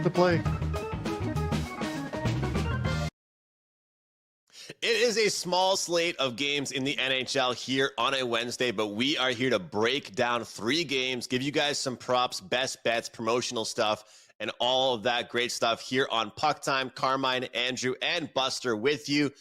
to play. It is a small slate of games in the NHL here on a Wednesday, but we are here to break down 3 games, give you guys some props, best bets, promotional stuff, and all of that great stuff here on PuckTime. Carmine, Andrew, and Buster with you.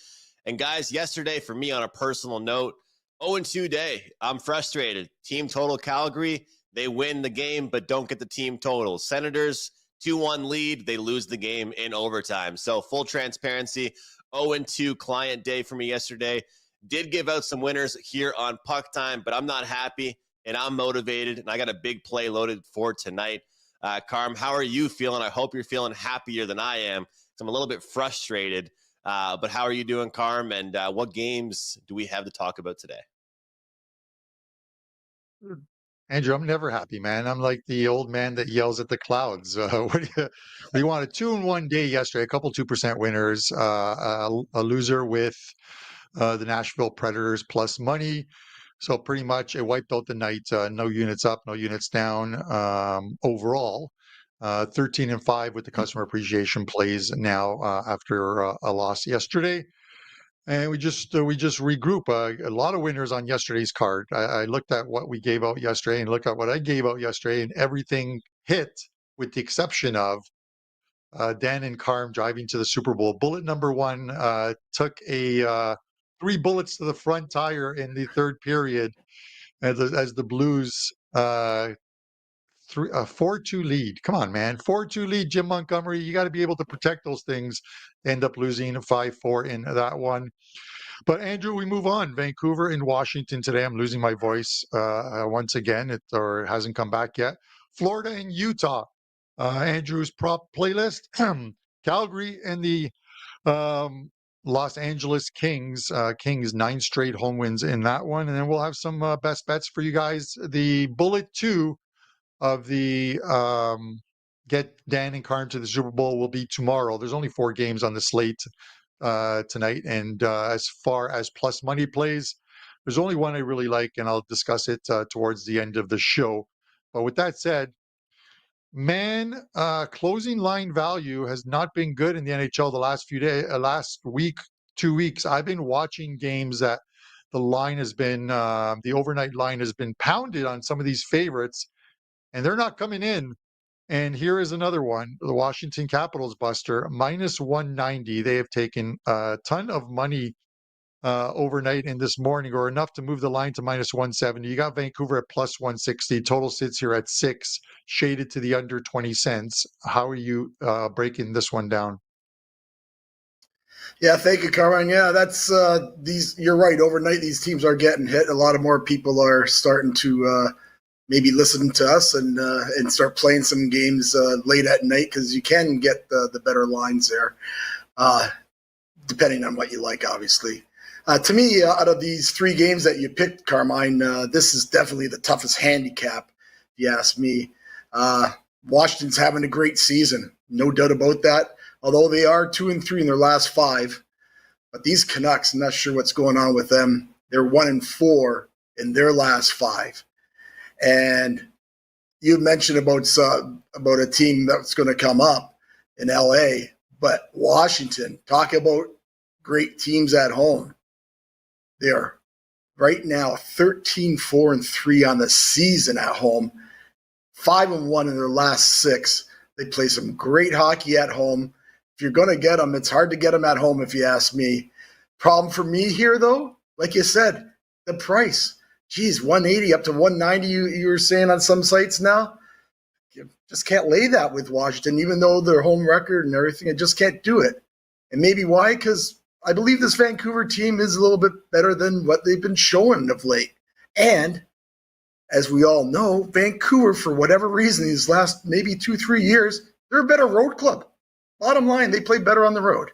And guys, yesterday for me on a personal note, 0-2 day. I'm frustrated. Team total Calgary, they win the game but don't get the team total. Senators, 2-1 lead, they lose the game in overtime. So full transparency, 0-2 client day for me yesterday. Did give out some winners here on PuckTime, but I'm not happy and I'm motivated and I got a big play loaded for tonight. Carm, how are you feeling? I hope you're feeling happier than I am. I'm a little bit frustrated, but how are you doing, Carm? And what games do we have to talk about today? Andrew, I'm never happy, man. I'm like the old man that yells at the clouds. We won a 2-1 day yesterday, a couple 2% winners, a loser with the Nashville Predators plus money. So pretty much it wiped out the night. No units up, no units down overall. 13-5 with the customer appreciation plays now after a loss yesterday. And we just regroup. A lot of winners on yesterday's card. I looked at what we gave out yesterday and looked at what I gave out yesterday, and everything hit with the exception of Dan and Carm driving to the Super Bowl. Bullet number 1 took a 3 bullets to the front tire in the third period as the Blues 4-2 lead. Come on, man. 4-2 lead, Jim Montgomery. You got to be able to protect those things. End up losing 5-4 in that one. But Andrew, we move on. Vancouver and Washington today. I'm losing my voice once again. It hasn't come back yet. Florida and Utah. Andrew's prop playlist. Calgary and the Los Angeles Kings. Kings 9 straight home wins in that one. And then we'll have some best bets for you guys. The bullet 2 of the get Dan and Carm to the Super Bowl will be tomorrow. There's only 4 games on the slate tonight. And as far as plus money plays, there's only one I really like, and I'll discuss it towards the end of the show. But with that said, man, closing line value has not been good in the NHL the last few days, last week, 2 weeks. I've been watching games that the line has been, the overnight line has been pounded on some of these favorites, and they're not coming in. And here is another one, the Washington Capitals, Buster, minus 190. They have taken a ton of money overnight and this morning, or enough to move the line to minus 170. You got Vancouver at plus 160. Total sits here at 6, shaded to the under 20 cents. How are you breaking this one down? Yeah, thank you, Carmine. Yeah, that's these. You're right. Overnight, these teams are getting hit. A lot of more people are starting to maybe listen to us and start playing some games late at night, because you can get the better lines there, depending on what you like, obviously. To me, out of these 3 games that you picked, Carmine, this is definitely the toughest handicap, if you ask me. Washington's having a great season, no doubt about that, although they are 2-3 in their last 5. But these Canucks, I'm not sure what's going on with them. They're 1-4 in their last 5. And you mentioned about a team that's going to come up in LA, but Washington, talk about great teams at home. They are right now 13-4-3 on the season at home, 5-1 in their last 6. They play some great hockey at home. If you're going to get them, it's hard to get them at home, if you ask me. Problem for me here, though, like you said, the price. Geez, 180 up to 190, you were saying on some sites now. You just can't lay that with Washington, even though their home record and everything. I just can't do it. And maybe why? Because I believe this Vancouver team is a little bit better than what they've been showing of late. And as we all know, Vancouver, for whatever reason, these last maybe 2-3 years, they're a better road club. Bottom line, they play better on the road.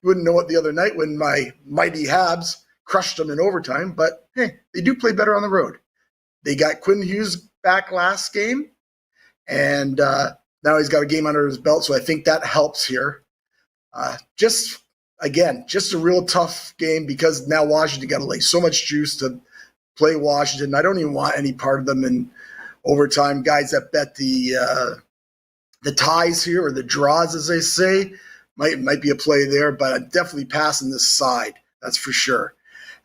You wouldn't know it the other night when my mighty Habs crushed them in overtime, but hey, they do play better on the road. They got Quinn Hughes back last game, and now he's got a game under his belt, so I think that helps here. Just a real tough game, because now Washington got to lay so much juice to play Washington. I don't even want any part of them in overtime. Guys that bet the the ties here, or the draws, as they say, might be a play there, but I'm definitely passing this side. That's for sure.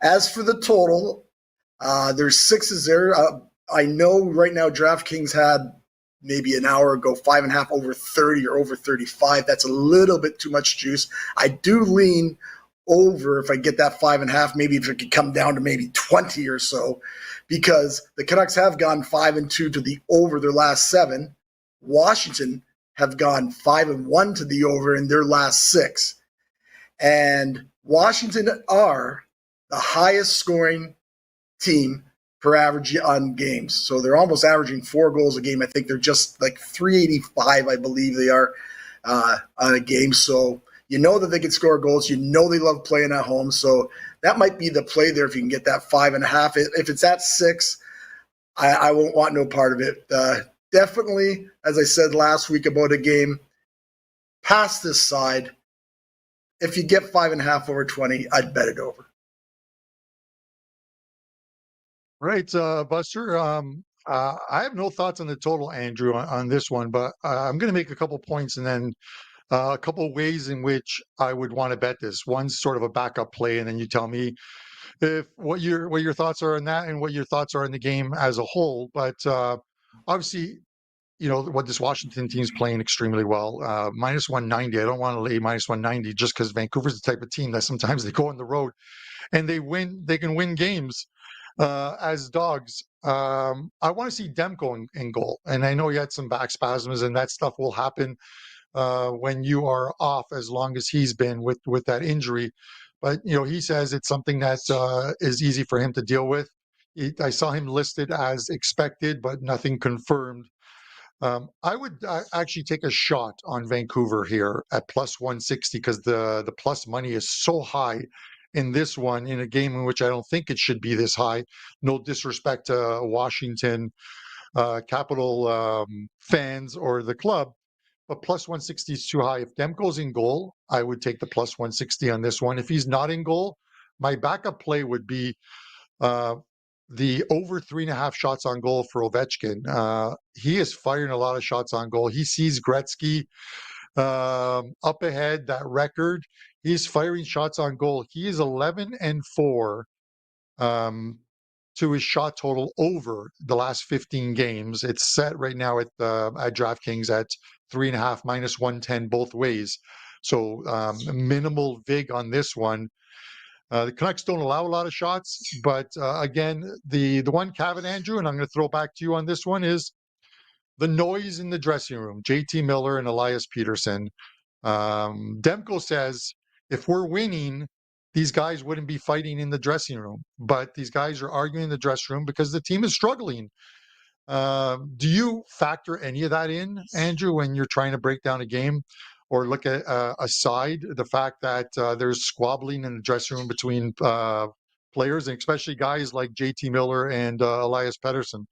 As for the total, there's sixes there. I know right now DraftKings had maybe an hour ago 5.5 over 30 or over 35. That's a little bit too much juice. I do lean over if I get that 5.5. Maybe if it could come down to maybe 20 or so, because the Canucks have gone 5-2 to the over their last 7. Washington have gone 5-1 to the over in their last 6. And Washington are the highest scoring team per average on games. So they're almost averaging 4 goals a game. I think they're just like 385, I believe they are on a game. So you know that they can score goals. You know they love playing at home. So that might be the play there if you can get that 5.5. If it's at 6, I won't want no part of it. Definitely, as I said last week about a game, pass this side. If you get 5.5 over 20, I'd bet it over. Right, Buster. I have no thoughts on the total, Andrew, on this one, but I'm going to make a couple points and then a couple ways in which I would want to bet this. One's sort of a backup play, and then you tell me if what your thoughts are on that and what your thoughts are in the game as a whole. But obviously, you know what, this Washington team's playing extremely well. Minus 190. I don't want to lay minus 190 just because Vancouver's the type of team that sometimes they go on the road and they win. They can win games as dogs. I want to see Demko in goal, and I know he had some back spasms, and that stuff will happen when you are off, as long as he's been with that injury. But you know, he says it's something that is easy for him to deal with. I saw him listed as expected, but nothing confirmed. I would actually take a shot on Vancouver here at plus 160 because the plus money is so high in this one, in a game in which I don't think it should be this high. No disrespect to Washington Capital fans or the club, but plus 160 is too high. If Demko's in goal, I would take the plus 160 on this one. If he's not in goal, my backup play would be the over 3.5 shots on goal for Ovechkin. He is firing a lot of shots on goal. He sees Gretzky up ahead, that record. He's firing shots on goal. He is 11-4 to his shot total over the last 15 games. It's set right now at DraftKings at 3.5 minus 110 both ways. So minimal vig on this one. The Canucks don't allow a lot of shots, but again, the one caveat, Andrew, and I'm going to throw back to you on this one, is the noise in the dressing room. JT Miller and Elias Peterson. Demko says if we're winning, these guys wouldn't be fighting in the dressing room, but these guys are arguing in the dressing room because the team is struggling. Do you factor any of that in, Andrew, when you're trying to break down a game, or look at aside the fact that there's squabbling in the dressing room between players, and especially guys like JT Miller and Elias Pettersson?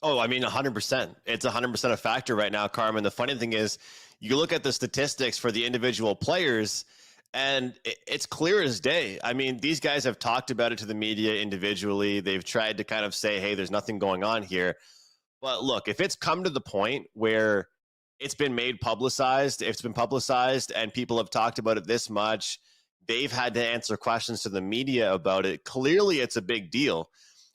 Oh, I mean, 100%. It's 100% a factor right now, Carmen. The funny thing is, you look at the statistics for the individual players, and it's clear as day. I mean, these guys have talked about it to the media individually. They've tried to kind of say, hey, there's nothing going on here. But look, if it's come to the point where it's been made publicized, if it's been publicized and people have talked about it this much, they've had to answer questions to the media about it. Clearly, it's a big deal.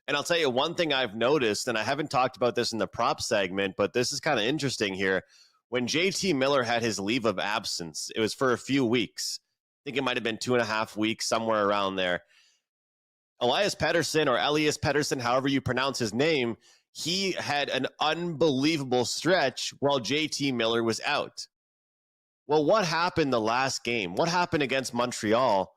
And I'll tell you one thing I've noticed, and I haven't talked about this in the prop segment, but this is kind of interesting here. When JT Miller had his leave of absence, it was for a few weeks. I think it might have been 2.5 weeks, somewhere around there. Elias Pettersson, or Elias Pettersson, however you pronounce his name, he had an unbelievable stretch while JT Miller was out. Well, what happened the last game? What happened against Montreal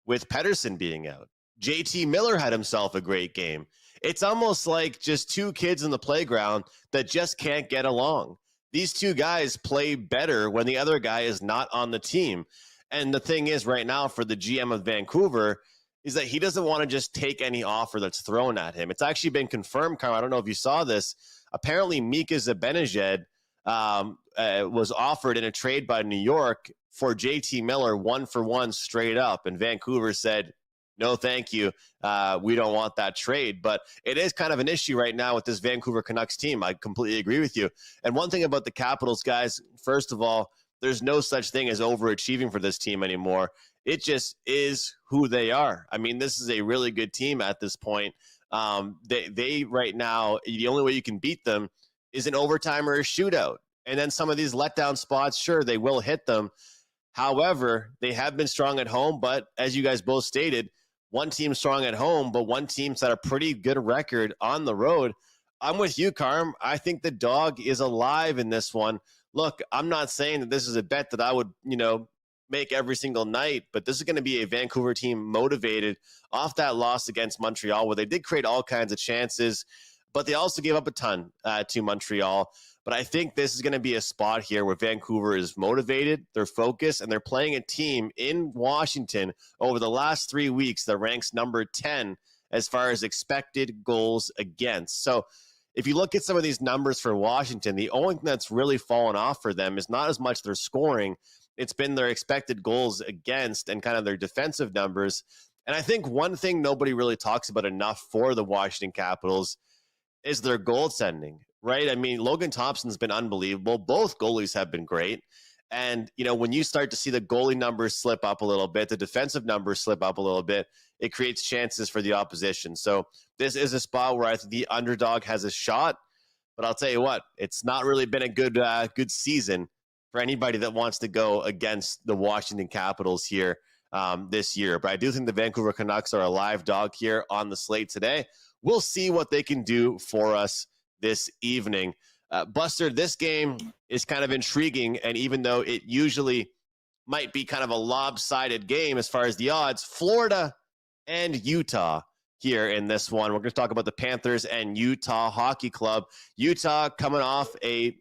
with Pettersson being out? JT Miller had himself a great game. It's almost like just two kids in the playground that just can't get along. These two guys play better when the other guy is not on the team. And the thing is right now for the GM of Vancouver is that he doesn't want to just take any offer that's thrown at him. It's actually been confirmed, Carl. I don't know if you saw this. Apparently, Mika Zibanejad was offered in a trade by New York for JT Miller 1-for-1 straight up. And Vancouver said, no, thank you. We don't want that trade. But it is kind of an issue right now with this Vancouver Canucks team. I completely agree with you. And one thing about the Capitals, guys, first of all, there's no such thing as overachieving for this team anymore. It just is who they are. I mean, this is a really good team at this point. They right now, the only way you can beat them is an overtime or a shootout. And then some of these letdown spots, sure, they will hit them. However, they have been strong at home, but as you guys both stated, one team strong at home, but one team's had a pretty good record on the road. I'm with you, Carm. I think the dog is alive in this one. Look, I'm not saying that this is a bet that I would, make every single night, but this is going to be a Vancouver team motivated off that loss against Montreal, where they did create all kinds of chances, but they also gave up a ton to Montreal. But I think this is going to be a spot here where Vancouver is motivated, they're focused, and they're playing a team in Washington over the last 3 weeks that ranks number 10 as far as expected goals against. So if you look at some of these numbers for Washington, the only thing that's really fallen off for them is not as much their scoring. It's been their expected goals against and kind of their defensive numbers. And I think one thing nobody really talks about enough for the Washington Capitals is their goaltending, right? I mean, Logan Thompson's been unbelievable. Both goalies have been great. And, when you start to see the goalie numbers slip up a little bit, the defensive numbers slip up a little bit, it creates chances for the opposition. So this is a spot where I think the underdog has a shot. But I'll tell you what, it's not really been a good season for anybody that wants to go against the Washington Capitals here this year. But I do think the Vancouver Canucks are a live dog here on the slate today. We'll see what they can do for us this evening. Buster, this game is kind of intriguing, and even though it usually might be kind of a lopsided game as far as the odds, Florida and Utah here in this one. We're going to talk about the Panthers and Utah Hockey Club. Utah coming off a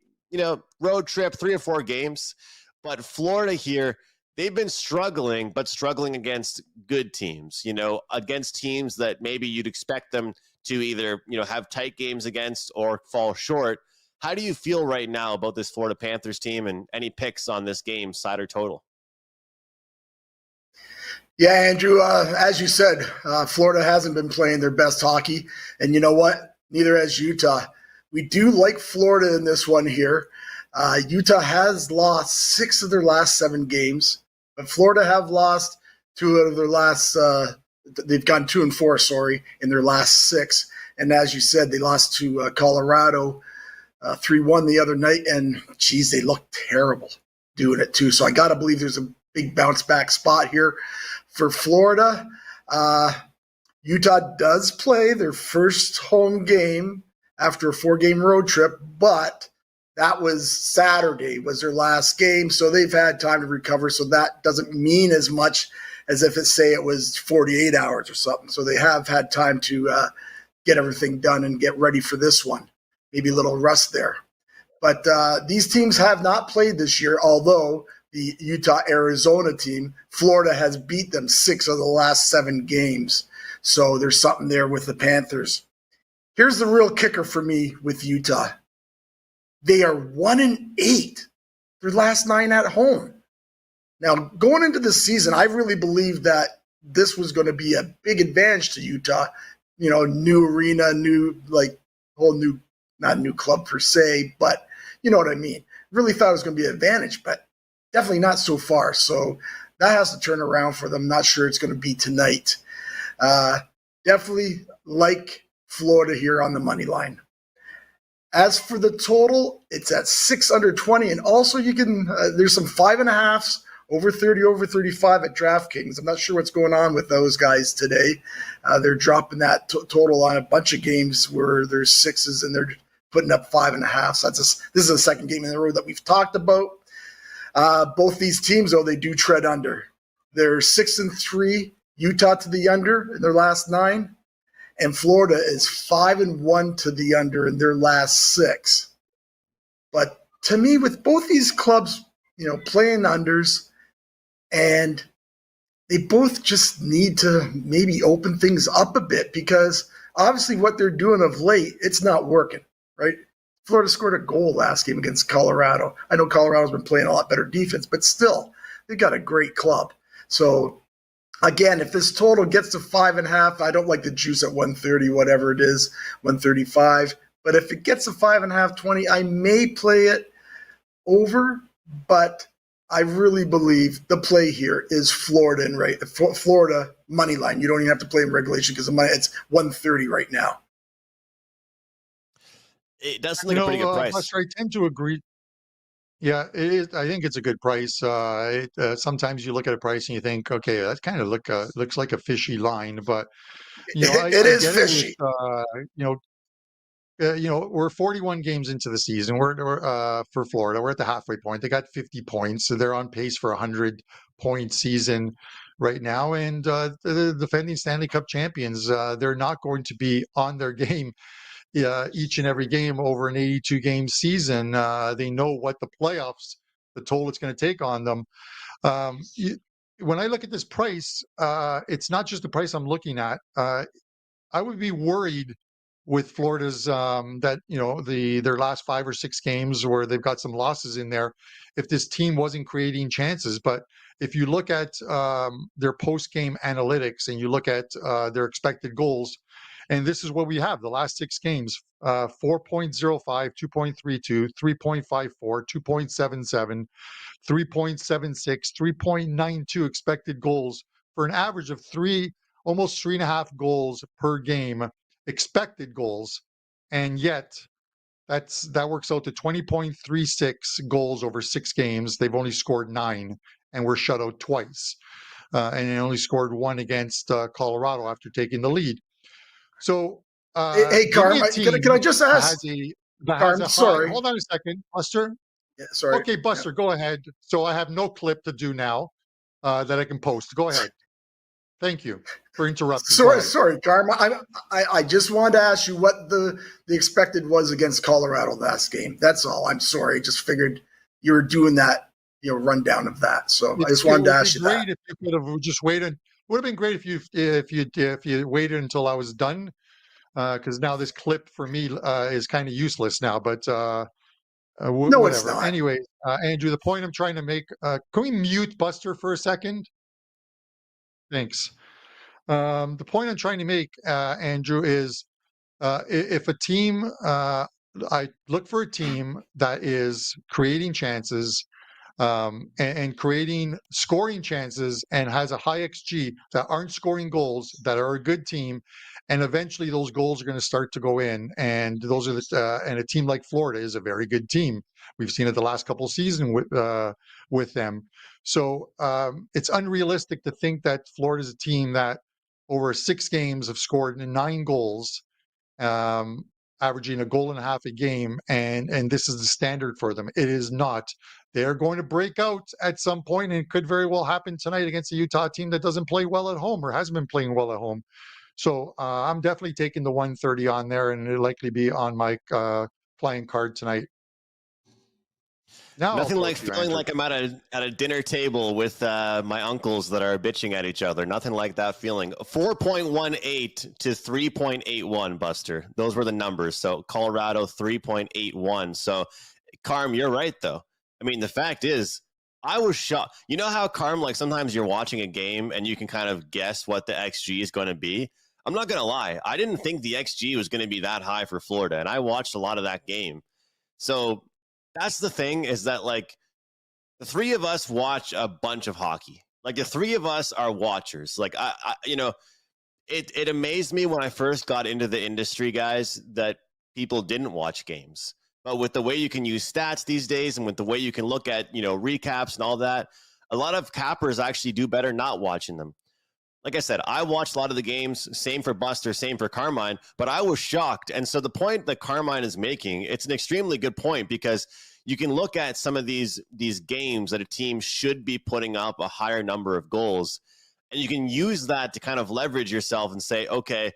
road trip, 3 or 4 games, but Florida here, they've been struggling, but struggling against good teams, against teams that maybe you'd expect them to either, have tight games against or fall short. How do you feel right now about this Florida Panthers team, and any picks on this game, side or total? Yeah, Andrew, as you said, Florida hasn't been playing their best hockey. And you know what? Neither has Utah. We do like Florida in this one here. Utah has lost 6 of their last 7 games, but Florida have lost 2 out of their last they've gone 2-4, in their last 6. And as you said, they lost to Colorado 3-1 the other night. And, geez, they look terrible doing it too. So I got to believe there's a big bounce back spot here for Florida. Utah does play their first home game after a 4-game road trip, but that was Saturday was their last game. So they've had time to recover. So that doesn't mean as much as if it was 48 hours or something. So they have had time to get everything done and get ready for this one. Maybe a little rust there. But these teams have not played this year, although the Utah-Arizona team, Florida has beat them 6 of the last 7 games. So there's something there with the Panthers. Here's the real kicker for me with Utah. They are 1-8 their last 9 at home. Now, going into the season, I really believed that this was going to be a big advantage to Utah. New arena, not new club per se, but you know what I mean. Really thought it was going to be an advantage, but definitely not so far. So that has to turn around for them. Not sure it's going to be tonight. Definitely like Florida here on the money line. As for the total, it's at 6 under 20. And also you can, there's some 5.5s, over 30, over 35 at DraftKings. I'm not sure what's going on with those guys today. They're dropping that total on a bunch of games where there's 6s and they're putting up 5.5. So this is the second game in a row that we've talked about. Both these teams, though, they do tread under. They're 6-3, Utah to the under in their last 9. And Florida is 5-1 to the under in their last 6. But to me, with both these clubs, playing unders, and they both just need to maybe open things up a bit, because obviously what they're doing of late, it's not working, right? Florida scored a goal last game against Colorado. I know Colorado's been playing a lot better defense, but still, they've got a great club. So Again, if this total gets to 5.5, I don't like the juice at 130, whatever it is, 135. But if it gets to 5.5, 20, I may play it over. But I really believe the play here is Florida and Florida money line. You don't even have to play in regulation because it's 130 right now. It does seem like a pretty good price. Buster, I tend to agree. Yeah, it is. I think it's a good price. Sometimes you look at a price and you think, okay, that kind of looks like a fishy line, but It is fishy. We're 41 games into the season. We're for Florida. We're at the halfway point. They got 50 points, so they're on pace for a 100-point season right now. And the defending Stanley Cup champions, they're not going to be on their game each and every game over an 82-game season. They know what the toll it's going to take on them. When I look at this price, it's not just the price I'm looking at. I would be worried with Florida's their last 5 or 6 games where they've got some losses in there, if this team wasn't creating chances. But if you look at their post-game analytics and you look at their expected goals, and this is what we have the last 6 games: 4.05, 2.32, 3.54, 2.77, 3.76, 3.92 expected goals for an average of almost 3.5 goals per game, expected goals. And yet that works out to 20.36 goals over 6 games. They've only scored 9 and were shut out twice. And they only scored 1 against Colorado after taking the lead. So, hey, Carm, can I just ask? Carm, sorry. Hold on a second, Buster. Yeah, sorry. Okay, Buster, go ahead. So I have no clip to do now that I can post. Go ahead. Thank you for interrupting. Sorry, Carm. I just wanted to ask you what the expected was against Colorado last game. That's all. I'm sorry. Just figured you were doing that, rundown of that. So I just wanted to ask you that. If you could have just waited. Would have been great if you waited until I was done, because now this clip for me is kind of useless now. But no, whatever. It's not. Anyway, Andrew, the point I'm trying to make. Can we mute Buster for a second? Thanks. The point I'm trying to make, Andrew, is if a team, I look for a team that is creating chances and creating scoring chances and has a high XG, that aren't scoring goals, that are a good team, and eventually those goals are going to start to go in. And those are and a team like Florida is a very good team. We've seen it the last couple of seasons with them. So it's unrealistic to think that Florida is a team that over 6 games have scored 9 goals, averaging a goal and a half a game, and this is the standard for them. It is not. They're going to break out at some point, and it could very well happen tonight against a Utah team that doesn't play well at home or hasn't been playing well at home. So I'm definitely taking the 130 on there, and it'll likely be on my playing card tonight. Now, nothing like feeling like I'm at a dinner table with my uncles that are bitching at each other. Nothing like that feeling. 4.18 to 3.81, Buster. Those were the numbers. So Colorado 3.81. So Carm, you're right though. I mean, the fact is, I was shocked. You know how, Carm, like sometimes you're watching a game and you can kind of guess what the XG is going to be? I'm not going to lie. I didn't think the XG was going to be that high for Florida, and I watched a lot of that game. So that's the thing, is that like the 3 of us watch a bunch of hockey. Like the 3 of us are watchers. Like, it amazed me when I first got into the industry, guys, that people didn't watch games. But with the way you can use stats these days and with the way you can look at, recaps and all that, a lot of cappers actually do better not watching them. Like I said, I watched a lot of the games, same for Buster, same for Carmine, but I was shocked. And so the point that Carmine is making, it's an extremely good point, because you can look at some of these games that a team should be putting up a higher number of goals, and you can use that to kind of leverage yourself and say, okay,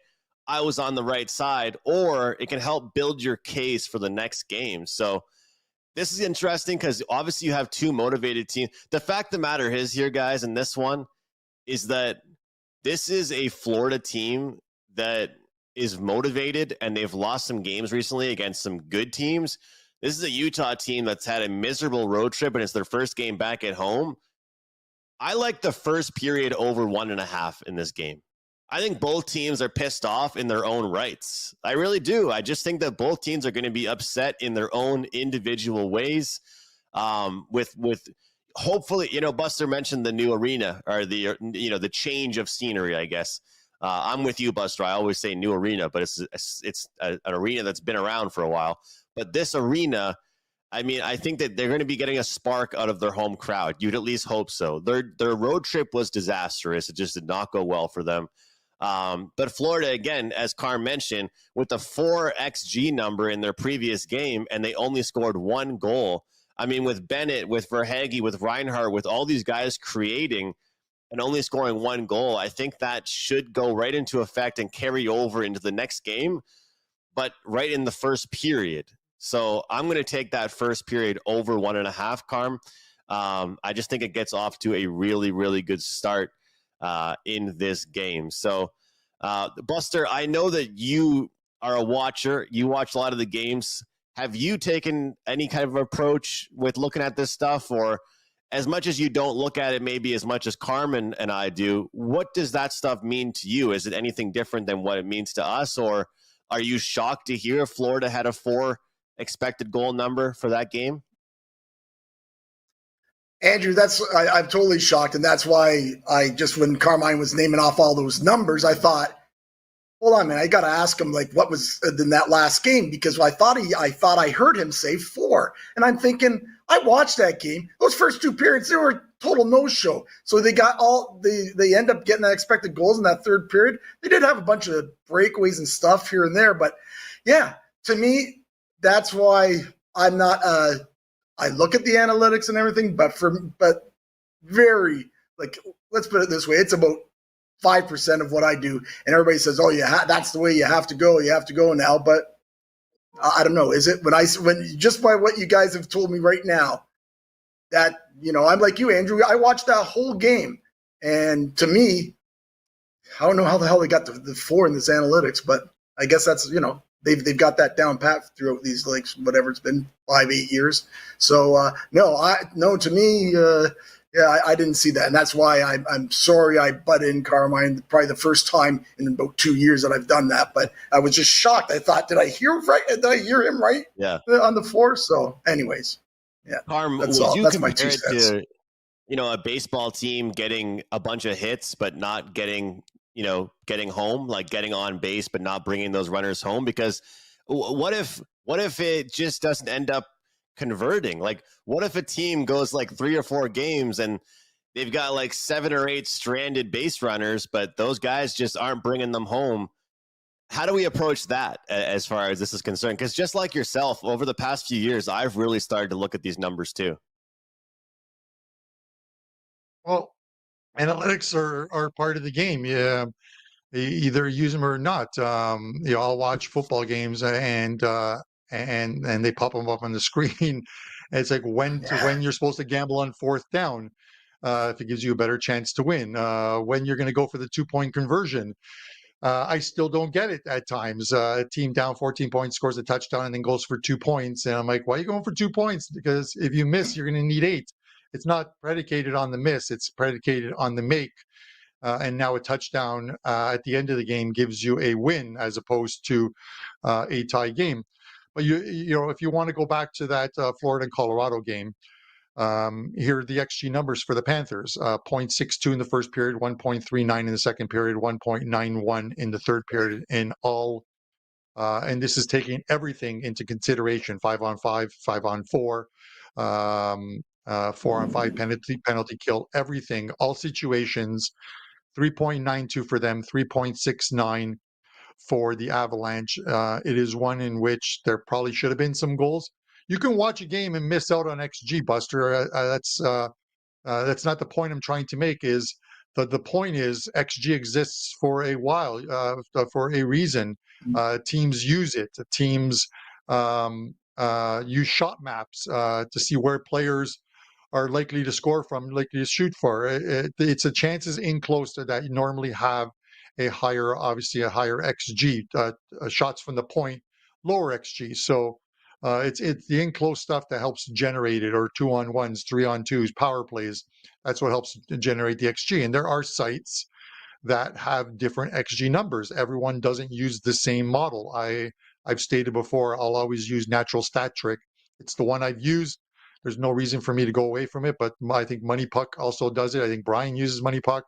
I was on the right side, or it can help build your case for the next game. So this is interesting because obviously you have 2 motivated teams. The fact of the matter is here, guys, in this one is that this is a Florida team that is motivated, and they've lost some games recently against some good teams. This is a Utah team that's had a miserable road trip, and it's their first game back at home. I like the first period over 1.5 in this game. I think both teams are pissed off in their own rights. I really do. I just think that both teams are going to be upset in their own individual ways. With hopefully, Buster mentioned the new arena, or the change of scenery, I guess. I'm with you, Buster. I always say new arena, but it's an arena that's been around for a while. But this arena, I mean, I think that they're going to be getting a spark out of their home crowd. You'd at least hope so. Their road trip was disastrous. It just did not go well for them. But Florida, again, as Carm mentioned, with the 4 XG number in their previous game, and they only scored 1 goal. I mean, with Bennett, with Verhaeghe, with Reinhart, with all these guys creating and only scoring 1 goal, I think that should go right into effect and carry over into the next game, but right in the first period. So I'm going to take that first period over 1.5, Carm. I just think it gets off to a really, really good start in this game. So, Buster, I know that you are a watcher. You watch a lot of the games. Have you taken any kind of approach with looking at this stuff, or as much as you don't look at it, maybe as much as Carmen and I do, what does that stuff mean to you? Is it anything different than what it means to us, or are you shocked to hear Florida had a 4 expected goal number for that game? Andrew, I'm totally shocked, and that's why when Carmine was naming off all those numbers, I thought, hold on, man, I got to ask him like what was in that last game, because I thought I heard him say 4, and I'm thinking I watched that game. Those first 2 periods, they were total no-show. So they end up getting that expected goals in that third period. They did have a bunch of breakaways and stuff here and there, but yeah, to me, that's why I'm not. I look at the analytics and everything, but very, like, let's put it this way, it's about 5% of what I do, and everybody says, "Oh, yeah, that's the way you have to go. You have to go now." But I don't know. Is it when just by what you guys have told me right now, that I'm like you, Andrew. I watched that whole game, and to me, I don't know how the hell they got the 4 in this analytics, but I guess that's they've got that down pat throughout these, like, whatever it's been, 5-8 years. So no, to me. Yeah, I didn't see that, and that's why I'm sorry I butt in Carmine. Probably the first time in about 2 years that I've done that, but I was just shocked. I thought, did I hear right? Did I hear him right? Yeah. On the 4. So, anyways, yeah. Carm, that's would all. you That's compare my 2 it cents. to, a baseball team getting a bunch of hits but not getting home, like getting on base but not bringing those runners home? Because what if it just doesn't end up converting? Like, what if a team goes like 3 or 4 games and they've got like 7 or 8 stranded base runners, but those guys just aren't bringing them home? How do we approach that as far as this is concerned? Because just like yourself, over the past few years, I've really started to look at these numbers too. Well, analytics are part of the game. Yeah, you either use them or not. I'll watch football games and they pop them up on the screen. It's like when you're supposed to gamble on 4th down, if it gives you a better chance to win. When you're going to go for the 2-point conversion. I still don't get it at times. A team down 14 points scores a touchdown and then goes for 2 points, and I'm like, why are you going for 2 points? Because if you miss, you're going to need 8. It's not predicated on the miss; it's predicated on the make. And now a touchdown at the end of the game gives you a win as opposed to a tie game. But if you want to go back to that Florida and Colorado game, here are the XG numbers for the Panthers: 0.62 in the first period, 1.39 in the second period, 1.91 in the third period. In all, and this is taking everything into consideration: 5-on-5, 5-on-4. 4-on-5 penalty kill, everything, all situations. 3.92 for them, 3.69 for the Avalanche. It is one in which there probably should have been some goals. You can watch a game and miss out on XG, Buster. That's not the point I'm trying to make. Is the point is XG exists for a while, for a reason. Teams use it. Teams use shot maps to see where players are likely to score from, likely to shoot for. It's a chances in close that you normally have obviously a higher XG. Shots from the point, lower XG. So It's the in close stuff that helps generate it, or 2-on-1s, 3-on-2s, power plays. That's what helps generate the XG. And there are sites that have different XG numbers. Everyone doesn't use the same model. I've stated before, I'll always use Natural Stat Trick. It's the one I've used. There's no reason for me to go away from it, but I think Money Puck also does it. I think Brian uses Money Puck.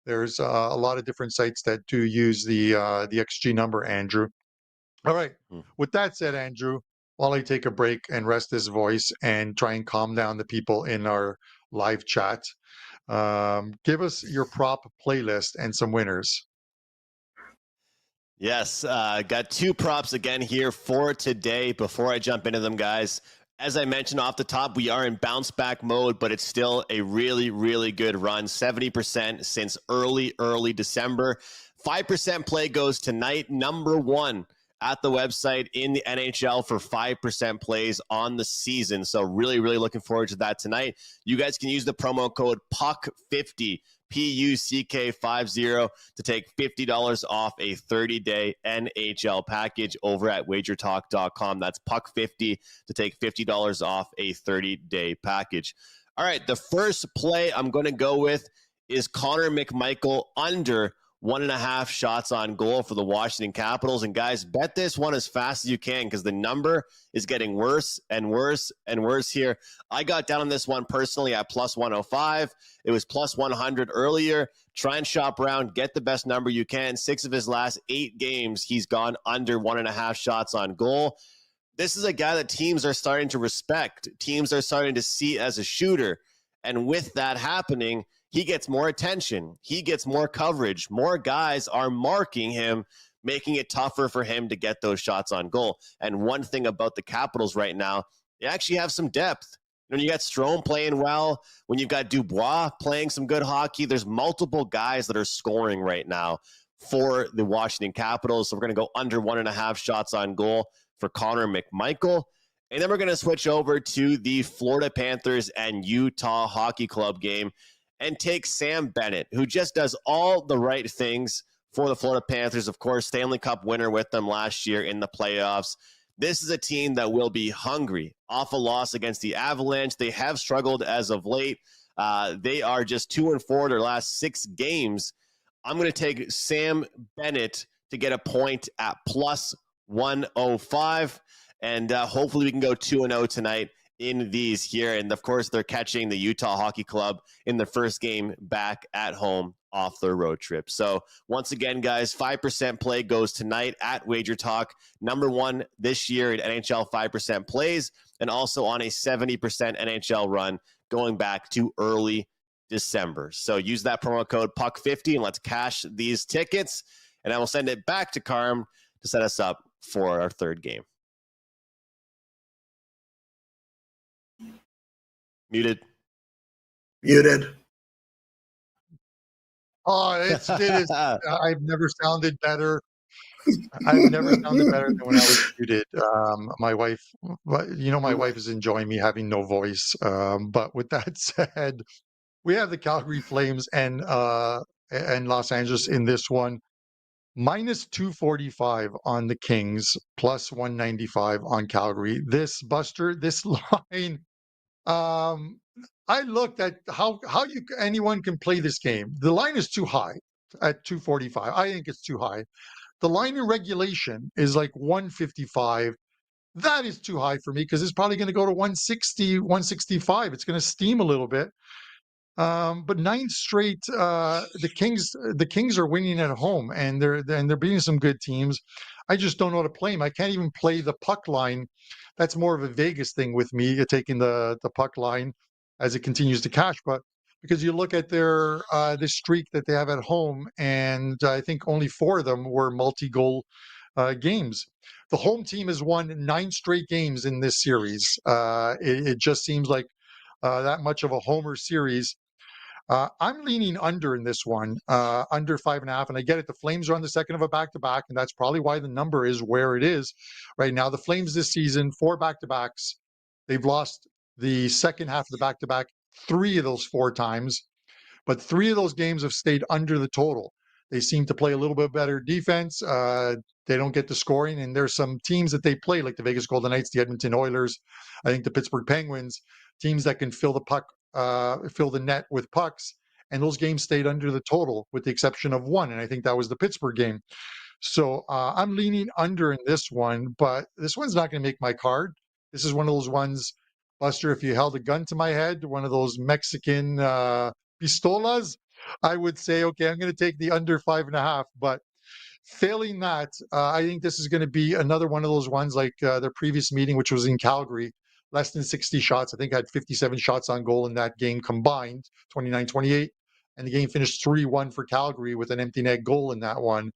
There's a lot of different sites that do use the XG number, Andrew. All right. With that said, Andrew, while I take a break and rest this voice and try and calm down the people in our live chat, give us your prop playlist and some winners. Yes, got two props again here for today. Before I jump into them, guys, as I mentioned off the top, we are in bounce back mode, but it's still a really, really good run. 70% since early December. 5% play goes tonight, number one at the website in the NHL for 5% plays on the season. So really, really looking forward to that tonight. You guys can use the promo code PUCK50, PUCK50, to take $50 off a 30-day NHL package over at WagerTalk.com. That's PUCK50 to take $50 off a 30-day package. All right, the first play I'm going to go with is Connor McMichael under 1.5 shots on goal for the Washington Capitals. And guys, bet this one as fast as you can, because the number is getting worse and worse and worse here. I got down on this one personally at plus 105. It was plus 100 earlier. Try and shop around, get the best number you can. 6 of his last 8 games, he's gone under 1.5 shots on goal. This is a guy that teams are starting to respect. Teams are starting to see as a shooter. And with that happening, he gets more attention. He gets more coverage. More guys are marking him, making it tougher for him to get those shots on goal. And one thing about the Capitals right now, they actually have some depth. When you got Strome playing well, when you've got Dubois playing some good hockey, there's multiple guys that are scoring right now for the Washington Capitals. So we're going to go under 1.5 shots on goal for Connor McMichael. And then we're going to switch over to the Florida Panthers and Utah Hockey Club game and take Sam Bennett, who just does all the right things for the Florida Panthers. Of course, Stanley Cup winner with them last year in the playoffs. This is a team that will be hungry off a loss against the Avalanche. They have struggled as of late. They are just 2-4 their last 6 games. I'm going to take Sam Bennett to get a point at plus 105. And hopefully we can go 2-0 tonight in these here. And of course, they're catching the Utah Hockey Club in the first game back at home off their road trip. So once again, guys, 5% play goes tonight at WagerTalk, number one this year in NHL 5% plays, and also on a 70% NHL run going back to early December. So use that promo code PUCK50 and let's cash these tickets. And I will send it back to Carm to set us up for our third game. Muted. Oh, it is. I've never sounded better. I've never sounded better than when I was muted. My wife, my wife is enjoying me having no voice. But with that said, we have the Calgary Flames and Los Angeles in this one. Minus 245 on the Kings, plus 195 on Calgary. This line. I looked at how anyone can play this game. The line is too high at 245. I think it's too high. The line in regulation is like 155. That is too high for me because it's probably going to go to 160, 165. It's going to steam a little bit. But 9 straight, the Kings are winning at home, and they're beating some good teams. I just don't know how to play them. I can't even play the puck line. That's more of a Vegas thing with me, taking the puck line as it continues to cash. But because you look at their this streak that they have at home, and I think only 4 of them were multi-goal games. The home team has won 9 straight games in this series. It just seems like that much of a homer series. I'm leaning under in this one, under 5.5. And I get it. The Flames are on the second of a back-to-back, and that's probably why the number is where it is right now. The Flames this season, 4 back-to-backs. They've lost the second half of the back-to-back 3 of those 4 times, but 3 of those games have stayed under the total. They seem to play a little bit better defense. They don't get the scoring, and there's some teams that they play, like the Vegas Golden Knights, the Edmonton Oilers, I think the Pittsburgh Penguins, teams that can fill the puck, fill the net with pucks, and those games stayed under the total, with the exception of one, and I think that was the Pittsburgh game. So I'm leaning under in this one, but this one's not going to make my card. This is one of those ones, Buster, if you held a gun to my head, one of those Mexican pistolas, I would say, okay, I'm going to take the under 5.5. But failing that, I think this is going to be another one of those ones like their previous meeting, which was in Calgary, less than 60 shots. I think I had 57 shots on goal in that game combined, 29-28. And the game finished 3-1 for Calgary with an empty net goal in that one.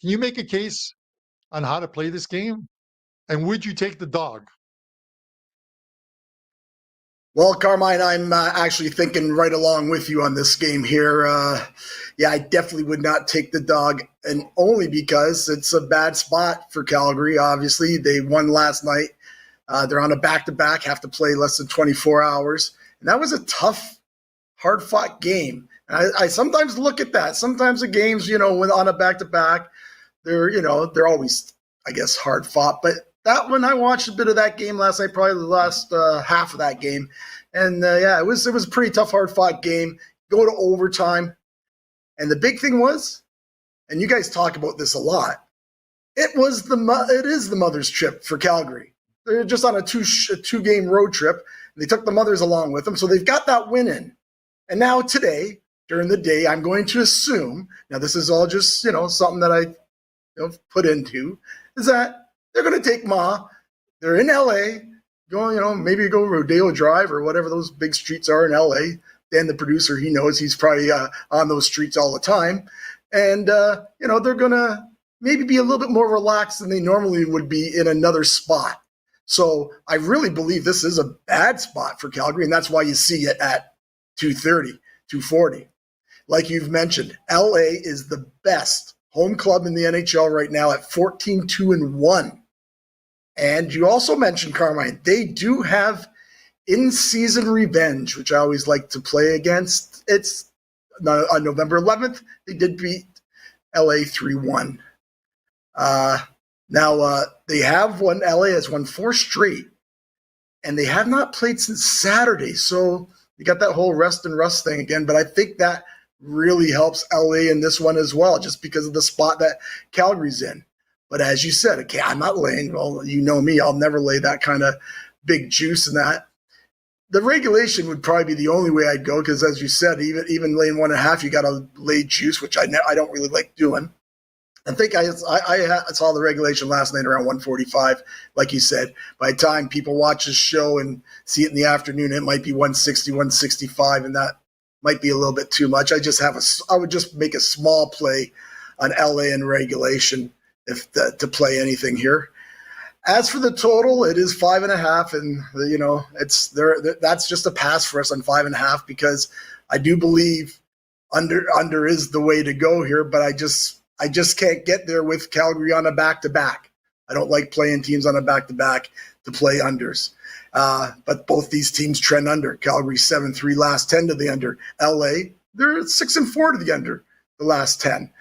Can you make a case on how to play this game? And would you take the dog? Well, Carmine, I'm actually thinking right along with you on this game here. Yeah, I definitely would not take the dog, and only because it's a bad spot for Calgary. Obviously, they won last night. They're on a back-to-back, have to play less than 24 hours. And that was a tough, hard-fought game. And I sometimes look at that. Sometimes the games, when on a back-to-back, they're always, I guess, hard-fought. But that one, I watched a bit of that game last night, probably the last half of that game. And, yeah, it was a pretty tough, hard-fought game. Go to overtime. And the big thing was, and you guys talk about this a lot, it is the mother's trip for Calgary. They're just on a two-game road trip. And they took the mothers along with them, so they've got that win in. And now today, during the day, I'm going to assume, now this is all just, something that I put into, is that they're going to take Ma. They're in L.A., going, maybe go Rodeo Drive or whatever those big streets are in L.A. Dan, the producer, he knows he's probably on those streets all the time. And, they're going to maybe be a little bit more relaxed than they normally would be in another spot. So I really believe this is a bad spot for Calgary, and that's why you see it at 230, 240. Like you've mentioned, LA is the best home club in the NHL right now at 14-2-1. And you also mentioned, Carmine, they do have in-season revenge, which I always like to play against. It's on November 11th, they did beat LA 3-1. Now, they have won, LA has won 4 straight, and they have not played since Saturday. So you got that whole rest and rust thing again, but I think that really helps LA in this one as well, just because of the spot that Calgary's in. But as you said, okay, I'm not laying, well, you know me, I'll never lay that kind of big juice in that. The regulation would probably be the only way I'd go, because as you said, even laying 1.5, you got to lay juice, which I don't really like doing. I think I saw the regulation last night around 1:45. Like you said, by the time people watch this show and see it in the afternoon, it might be 160, 165, and that might be a little bit too much. I would just make a small play on LA in regulation to play anything here. As for the total, it is 5.5, and it's there. That's just a pass for us on 5.5, because I do believe under is the way to go here, but I just can't get there with Calgary on a back-to-back. I don't like playing teams on a back-to-back to play unders. But both these teams trend under. Calgary 7-3 last 10 to the under. LA, they're 6-4 to the under the last 10.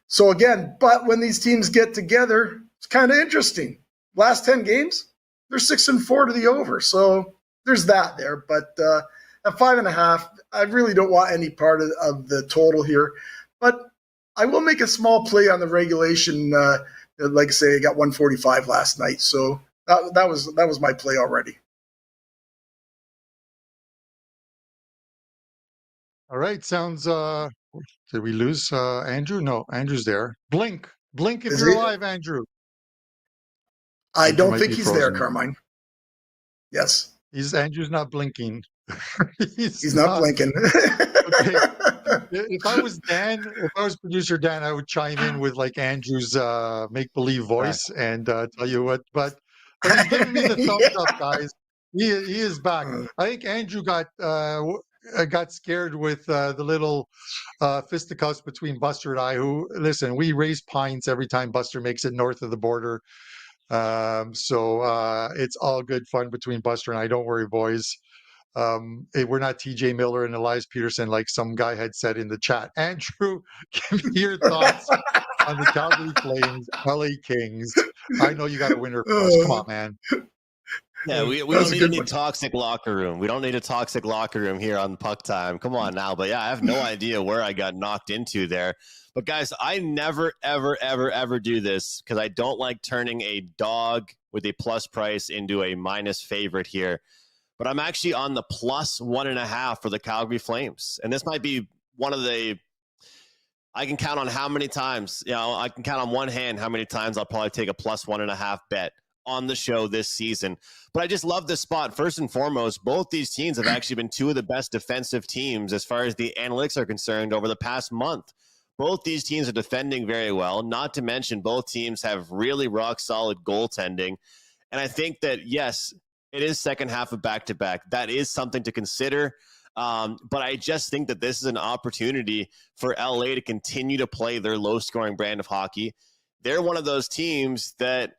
So again, but when these teams get together, it's kind of interesting. Last 10 games, they're 6-4 to the over. So there's that there. But at 5.5, I really don't want any part of the total here. But I will make a small play on the regulation. Like I say, I got 145 last night, so that was my play already. All right, sounds. Did we lose Andrew? No, Andrew's there. Blink if Is you're he? alive, Andrew. I Andrew don't might think be he's there, frozen. Carmine. Yes, Andrew's not blinking. he's not blinking. Okay. If I was producer Dan, I would chime in with like Andrew's make-believe voice and tell you what. But he's giving me the thumbs up, guys. He is back. I think Andrew got scared with the little fisticuffs between Buster and I. Who, listen, we raise pints every time Buster makes it north of the border. So it's all good fun between Buster and I. Don't worry, boys. we're not TJ Miller and Elias Peterson like some guy had said in the chat. Andrew, give me your thoughts on the Calgary Flames, LA Kings. I know you got a winner for us. Come on, man. Yeah, we don't need any toxic locker room. We don't need a toxic locker room here on Puck Time. Come on now. But yeah, I have no idea where I got knocked into there. But guys, I never, ever, ever, ever do this because I don't like turning a dog with a plus price into a minus favorite here. But I'm actually on the plus 1.5 for the Calgary Flames. And this might be one of the, I can count on how many times, I can count on one hand how many times I'll probably take a plus 1.5 bet on the show this season. But I just love this spot. First and foremost, both these teams have actually been two of the best defensive teams as far as the analytics are concerned over the past month. Both these teams are defending very well, not to mention both teams have really rock solid goaltending. And I think that, yes, it is second half of back-to-back. That is something to consider. But I just think that this is an opportunity for LA to continue to play their low-scoring brand of hockey. They're one of those teams that,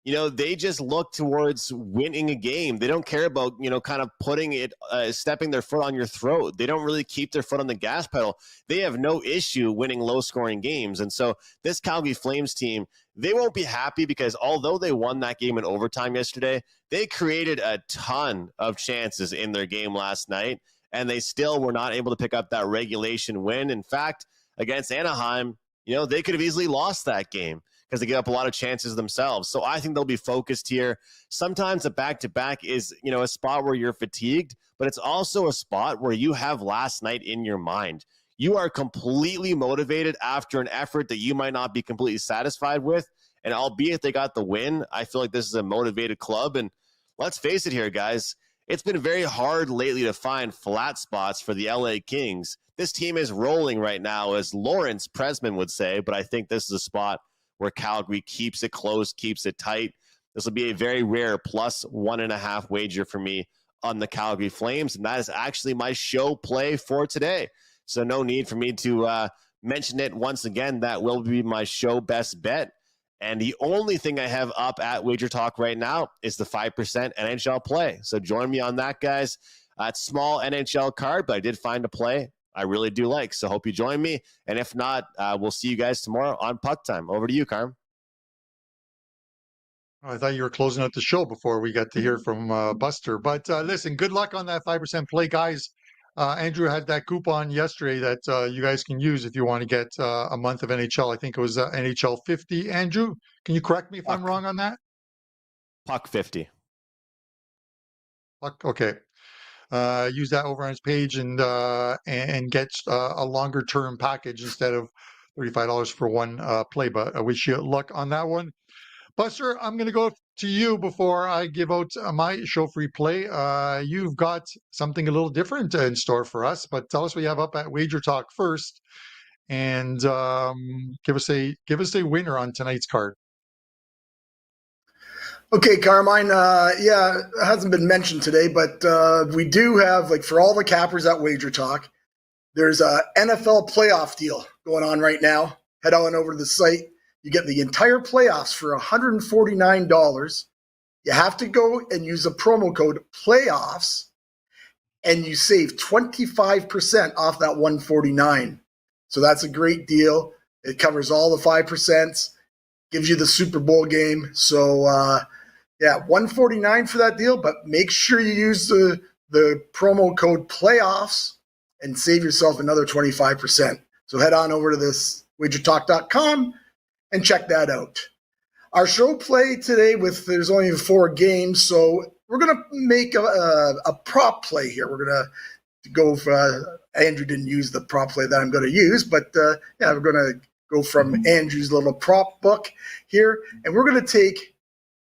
they just look towards winning a game. They don't care about, kind of putting it, stepping their foot on your throat. They don't really keep their foot on the gas pedal. They have no issue winning low-scoring games. And so this Calgary Flames team, they won't be happy because although they won that game in overtime yesterday, they created a ton of chances in their game last night, and they still were not able to pick up that regulation win. In fact, against Anaheim, they could have easily lost that game because they give up a lot of chances themselves. So I think they'll be focused here. Sometimes a back-to-back is, a spot where you're fatigued, but it's also a spot where you have last night in your mind. You are completely motivated after an effort that you might not be completely satisfied with. And albeit they got the win, I feel like this is a motivated club. And let's face it here, guys. It's been very hard lately to find flat spots for the LA Kings. This team is rolling right now, as Lawrence Presman would say, but I think this is a spot where Calgary keeps it close, keeps it tight. This will be a very rare plus 1.5 wager for me on the Calgary Flames, and that is actually my show play for today. So no need for me to mention it once again. That will be my show best bet. And the only thing I have up at WagerTalk right now is the 5% NHL play. So join me on that, guys. It's small NHL card, but I did find a play I really do like. So hope you join me. And if not, we'll see you guys tomorrow on Puck Time. Over to you, Carm. I thought you were closing out the show before we got to hear from Buster. But listen, good luck on that 5% play, guys. Andrew had that coupon yesterday that you guys can use if you want to get a month of NHL. I think it was NHL 50. Andrew, can you correct me if I'm wrong on that? Puck 50. Puck, okay. Use that over on his page and get a longer term package instead of $35 for one play. But I wish you luck on that one. Buster, I'm going to go to you before I give out my show free play. You've got something a little different in store for us, but tell us what you have up at WagerTalk first, and give us a winner on tonight's card. Okay, Carmine. Yeah, it hasn't been mentioned today, but we do have, like, for all the cappers at WagerTalk, there's a NFL playoff deal going on right now. Head on over to the site. You get the entire playoffs for $149. You have to go and use a promo code PLAYOFFS, and you save 25% off that $149. So that's a great deal. It covers all the 5%, gives you the Super Bowl game. So, yeah, $149 for that deal, but make sure you use the promo code PLAYOFFS and save yourself another 25%. So head on over to this WagerTalk.com and check that out. Our show play today, there's only 4 games, so we're going to make a prop play here. We're going to go for, Andrew didn't use the prop play that I'm going to use, but yeah, we're going to go from Andrew's little prop book here, and we're going to take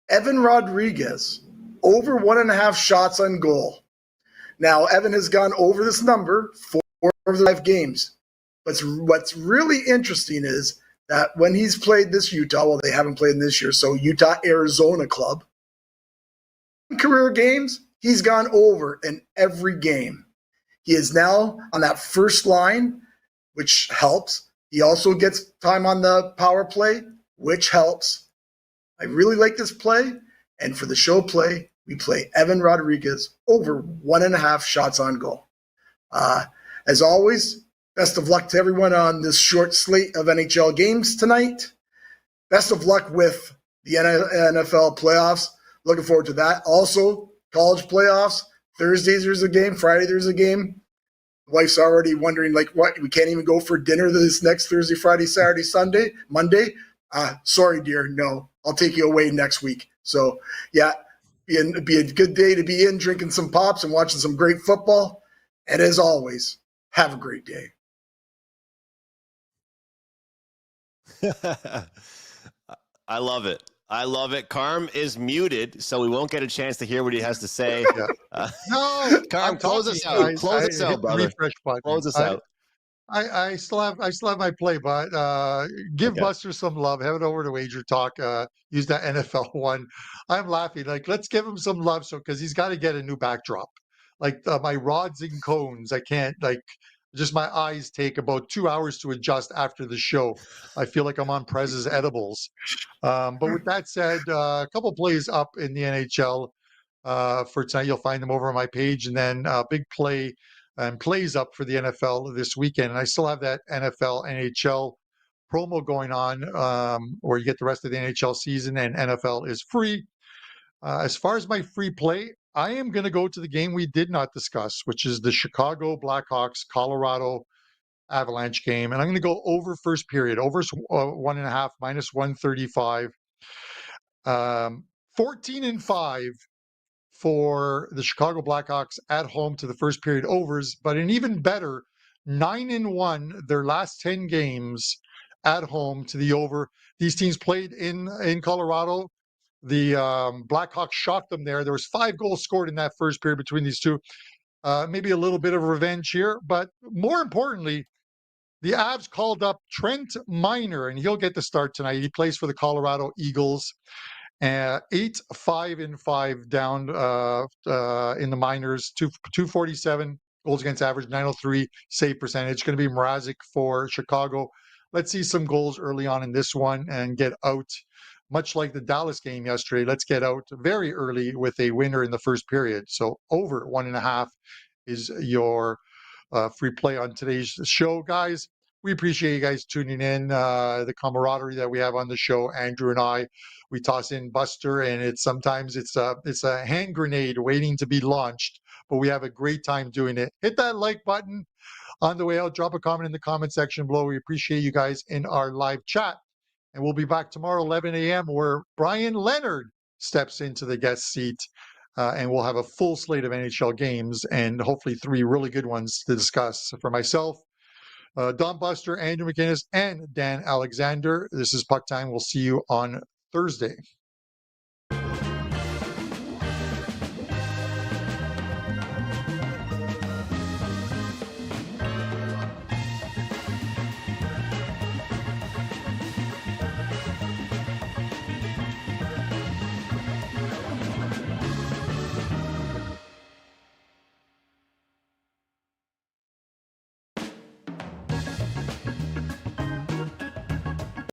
Evan Rodriguez over 1.5 shots on goal. Now, Evan has gone over this number 4 of the 5 games, but what's really interesting is that when he's played this Utah, well, they haven't played this year, so Utah-Arizona club, career games, he's gone over in every game. He is now on that first line, which helps. He also gets time on the power play, which helps. I really like this play, and for the show play, we play Evan Rodriguez over 1.5 shots on goal. As always, best of luck to everyone on this short slate of NHL games tonight. Best of luck with the NFL playoffs. Looking forward to that. Also, college playoffs. Thursdays there's a game. Friday there's a game. Wife's already wondering, like, what? We can't even go for dinner this next Thursday, Friday, Saturday, Sunday, Monday. Sorry, dear. No, I'll take you away next week. So, yeah, be a good day to be in, drinking some pops and watching some great football. And as always, have a great day. I love it. I love it. Carm is muted, so we won't get a chance to hear what he has to say. Yeah. No, Carm, close us out. Close us out, brother. Refresh button. Close us out. I still have my play, but give Buster some love. Head over to WagerTalk. Use that NFL one. I'm laughing. Like, let's give him some love, because he's got to get a new backdrop. Like my rods and cones, I can't just my eyes take about 2 hours to adjust after the show. I feel like I'm on Prez's edibles. But with that said, a couple plays up in the NHL for tonight. You'll find them over on my page, and then big play and plays up for the NFL this weekend. And I still have that NFL NHL promo going on, where you get the rest of the NHL season, and NFL is free. As far as my free play, I am going to go to the game we did not discuss, which is the Chicago Blackhawks Colorado Avalanche game, and I'm going to go over first period, over 1.5 minus 135. 14-5 for the Chicago Blackhawks at home to the first period overs, but an even better 9-1 their last 10 games at home to the over. These teams played in Colorado. The Blackhawks shocked them there. There was 5 goals scored in that first period between these two. Maybe a little bit of revenge here, but more importantly, the Avs called up Trent Miner, and he'll get the start tonight. He plays for the Colorado Eagles. 8-5-5 down in the minors, 247 goals against average, 903 save percentage. Going to be Mrazek for Chicago. Let's see some goals early on in this one and get out. Much like the Dallas game yesterday, let's get out very early with a winner in the first period. So over 1.5 is your free play on today's show, guys. We appreciate you guys tuning in. The camaraderie that we have on the show, Andrew and I, we toss in Buster, and sometimes it's a hand grenade waiting to be launched, but we have a great time doing it. Hit that like button on the way out. Drop a comment in the comment section below. We appreciate you guys in our live chat. And we'll be back tomorrow, 11 a.m., where Brian Leonard steps into the guest seat, and we'll have a full slate of NHL games and hopefully 3 really good ones to discuss. For myself, Don Buster, Andrew McInnes, and Dan Alexander, this is Puck Time. We'll see you on Thursday.